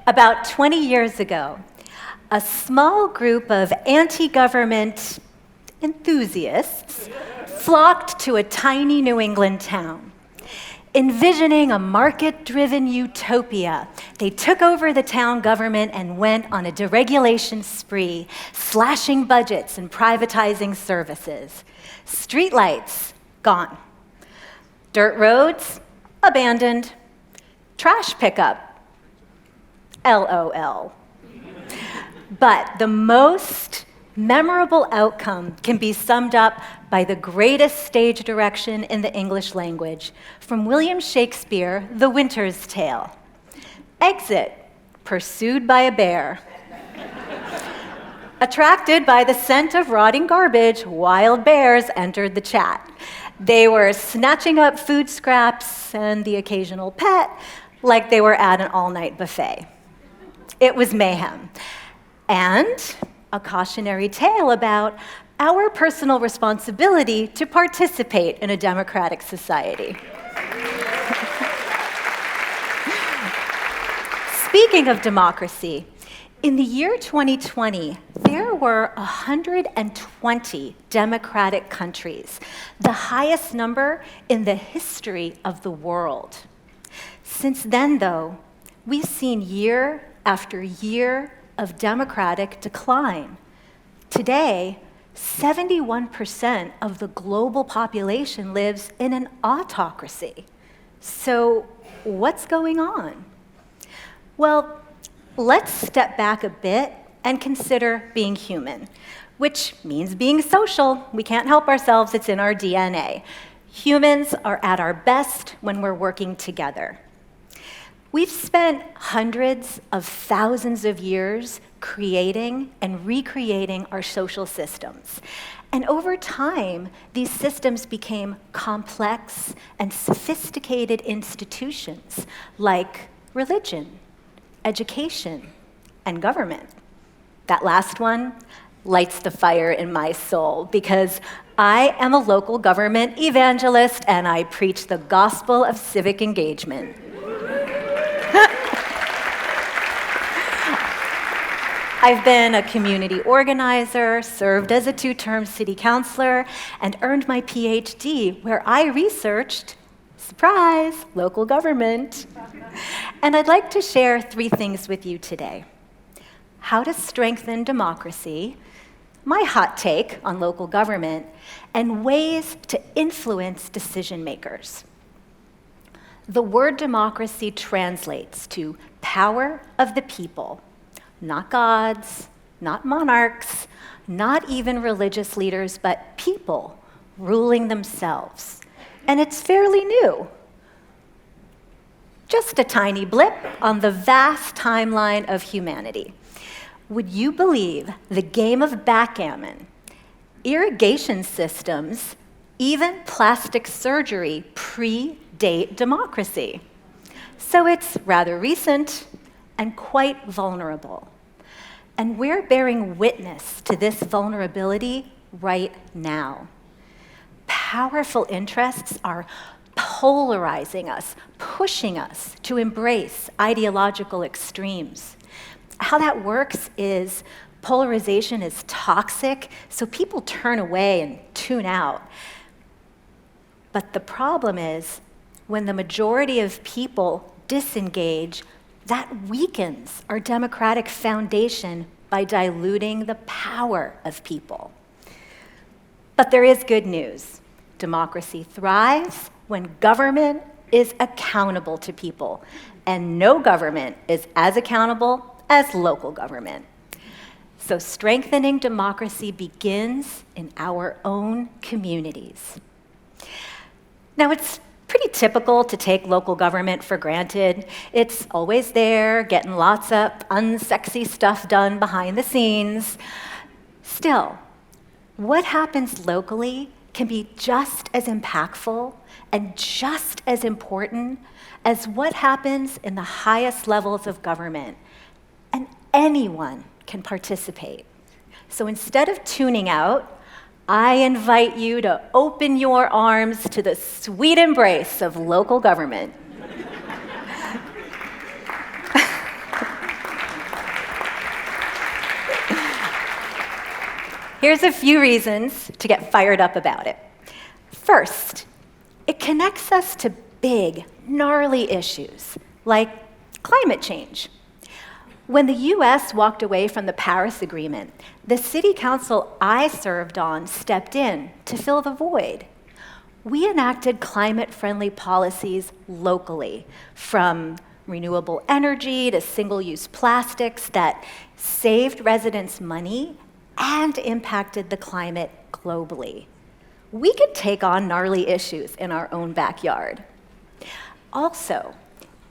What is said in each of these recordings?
About 20 years ago, a small group of anti-government enthusiasts flocked to a tiny New England town. Envisioning a market-driven utopia, they took over the town government and went on a deregulation spree, slashing budgets and privatizing services. Streetlights, gone. Dirt roads, abandoned. Trash pickup, LOL. But the most memorable outcome can be summed up by the greatest stage direction in the English language from William Shakespeare, The Winter's Tale. Exit, pursued by a bear. Attracted by the scent of rotting garbage, wild bears entered the chat. They were snatching up food scraps and the occasional pet like they were at an all-night buffet. It was mayhem. And a cautionary tale about our personal responsibility to participate in a democratic society. Speaking of democracy, in the year 2020, there were 120 democratic countries, the highest number in the history of the world. Since then, though, we've seen year after year of democratic decline. Today, 71% of the global population lives in an autocracy. So what's going on? Well, let's step back a bit and consider being human, which means being social. We can't help ourselves, it's in our DNA. Humans are at our best when we're working together. We've spent hundreds of thousands of years creating and recreating our social systems. And over time, these systems became complex and sophisticated institutions like religion, education, and government. That last one lights the fire in my soul because I am a local government evangelist and I preach the gospel of civic engagement. I've been a community organizer, served as a 2-term city councilor, and earned my PhD where I researched, surprise, local government. And I'd like to share 3 things with you today. How to strengthen democracy, my hot take on local government, and ways to influence decision makers. The word democracy translates to power of the people, not gods, not monarchs, not even religious leaders, but people ruling themselves. And it's fairly new. Just a tiny blip on the vast timeline of humanity. Would you believe the game of backgammon, irrigation systems, even plastic surgery predate democracy? So it's rather recent and quite vulnerable. And we're bearing witness to this vulnerability right now. Powerful interests are polarizing us, pushing us to embrace ideological extremes. How that works is polarization is toxic, so people turn away and tune out. But the problem is, when the majority of people disengage, that weakens our democratic foundation by diluting the power of people. But there is good news. Democracy thrives when government is accountable to people, and no government is as accountable as local government. So strengthening democracy begins in our own communities. Now, it's pretty typical to take local government for granted. It's always there, getting lots of unsexy stuff done behind the scenes. Still, what happens locally can be just as impactful and just as important as what happens in the highest levels of government. And anyone can participate. So instead of tuning out, I invite you to open your arms to the sweet embrace of local government. Here's a few reasons to get fired up about it. First, it connects us to big, gnarly issues like climate change. When the US walked away from the Paris Agreement, the city council I served on stepped in to fill the void. We enacted climate-friendly policies locally, from renewable energy to single-use plastics that saved residents money and impacted the climate globally. We could take on gnarly issues in our own backyard. Also,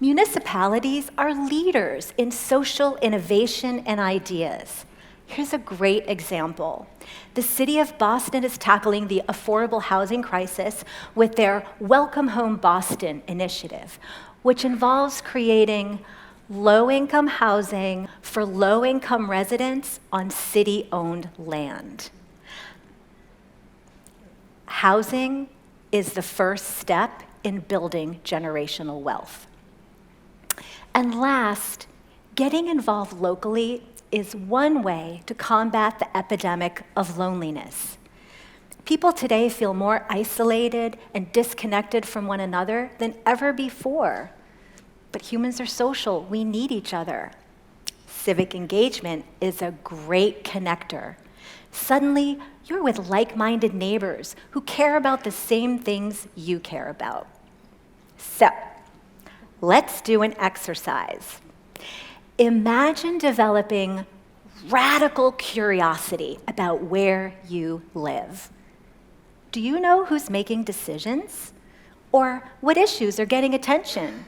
municipalities are leaders in social innovation and ideas. Here's a great example. The city of Boston is tackling the affordable housing crisis with their Welcome Home Boston initiative, which involves creating low-income housing for low-income residents on city-owned land. Housing is the first step in building generational wealth. And last, getting involved locally is one way to combat the epidemic of loneliness. People today feel more isolated and disconnected from one another than ever before. But humans are social. We need each other. Civic engagement is a great connector. Suddenly, you're with like-minded neighbors who care about the same things you care about. So, let's do an exercise. Imagine developing radical curiosity about where you live. Do you know who's making decisions? Or what issues are getting attention?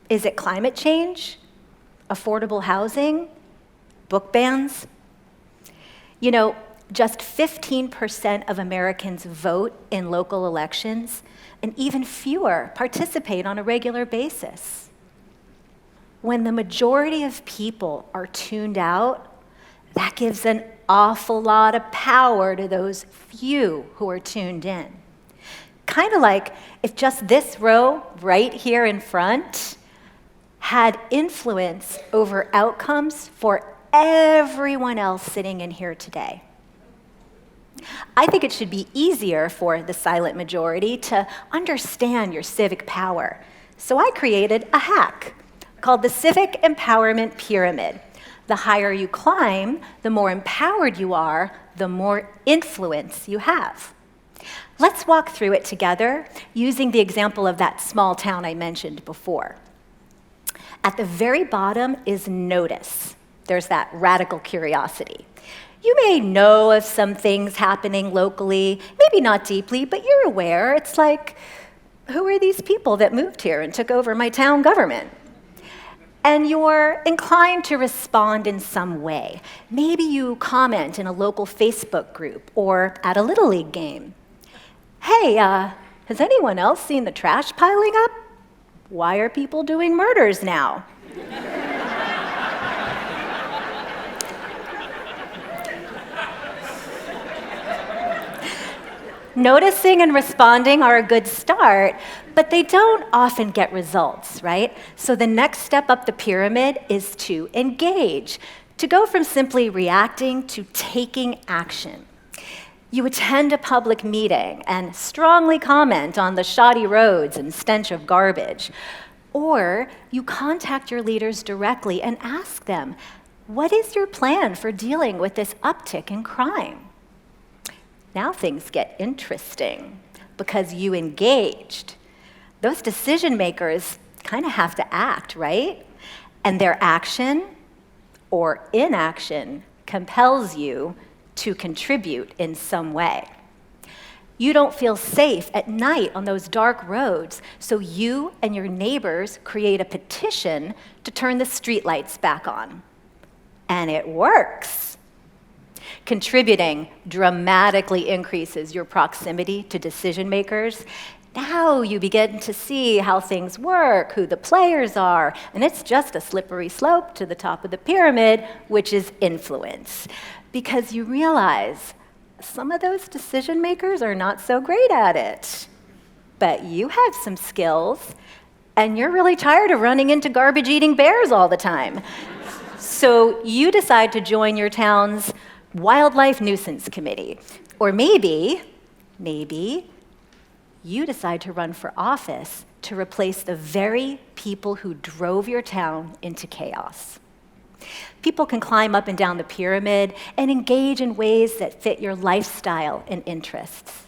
Is it climate change? Affordable housing? Book bans? You know, just 15% of Americans vote in local elections, and even fewer participate on a regular basis. When the majority of people are tuned out, that gives an awful lot of power to those few who are tuned in. Kind of like if just this row right here in front had influence over outcomes for everyone else sitting in here today. I think it should be easier for the silent majority to understand your civic power. So I created a hack called the Civic Empowerment Pyramid. The higher you climb, the more empowered you are, the more influence you have. Let's walk through it together using the example of that small town I mentioned before. At the very bottom is notice. There's that radical curiosity. You may know of some things happening locally, maybe not deeply, but you're aware. It's like, who are these people that moved here and took over my town government? And you're inclined to respond in some way. Maybe you comment in a local Facebook group or at a Little League game. Hey, has anyone else seen the trash piling up? Why are people doing murders now? Noticing and responding are a good start, but they don't often get results, right? So the next step up the pyramid is to engage, to go from simply reacting to taking action. You attend a public meeting and strongly comment on the shoddy roads and stench of garbage. Or you contact your leaders directly and ask them, what is your plan for dealing with this uptick in crime? Now things get interesting because you engaged. Those decision makers kind of have to act, right? And their action or inaction compels you to contribute in some way. You don't feel safe at night on those dark roads, so you and your neighbors create a petition to turn the streetlights back on. And it works. Contributing dramatically increases your proximity to decision makers. Now you begin to see how things work, who the players are, and it's just a slippery slope to the top of the pyramid, which is influence. Because you realize some of those decision makers are not so great at it. But you have some skills, and you're really tired of running into garbage-eating bears all the time. So you decide to join your town's wildlife nuisance committee. Or maybe you decide to run for office to replace the very people who drove your town into chaos. People can climb up and down the pyramid and engage in ways that fit your lifestyle and interests.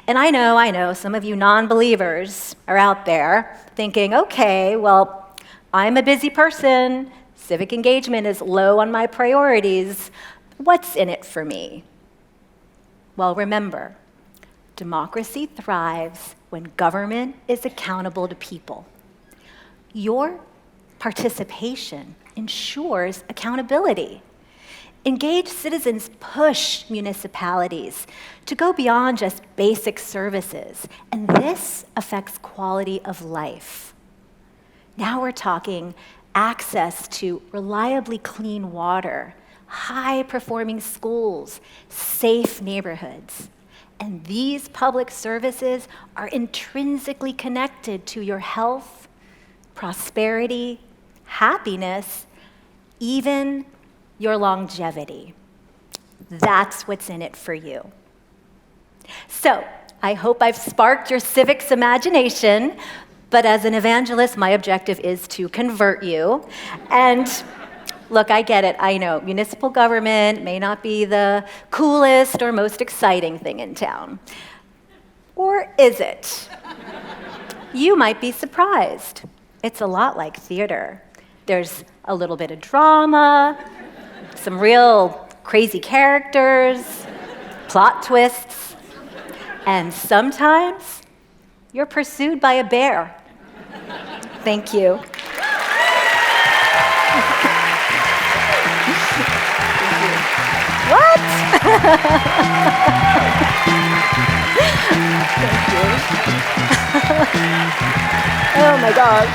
And I know, some of you non-believers are out there thinking, okay, well, I'm a busy person, civic engagement is low on my priorities, what's in it for me? Well, remember, democracy thrives when government is accountable to people. Your participation ensures accountability. Engaged citizens push municipalities to go beyond just basic services, and this affects quality of life. Now we're talking access to reliably clean water, high-performing schools, safe neighborhoods. And these public services are intrinsically connected to your health, prosperity, happiness, even your longevity. That's what's in it for you. So, I hope I've sparked your civics imagination, but as an evangelist, my objective is to convert you. And look, I get it, I know, municipal government may not be the coolest or most exciting thing in town. Or is it? You might be surprised. It's a lot like theater. There's a little bit of drama, some real crazy characters, plot twists, and sometimes you're pursued by a bear. Thank you. What? Thank you. Oh my God.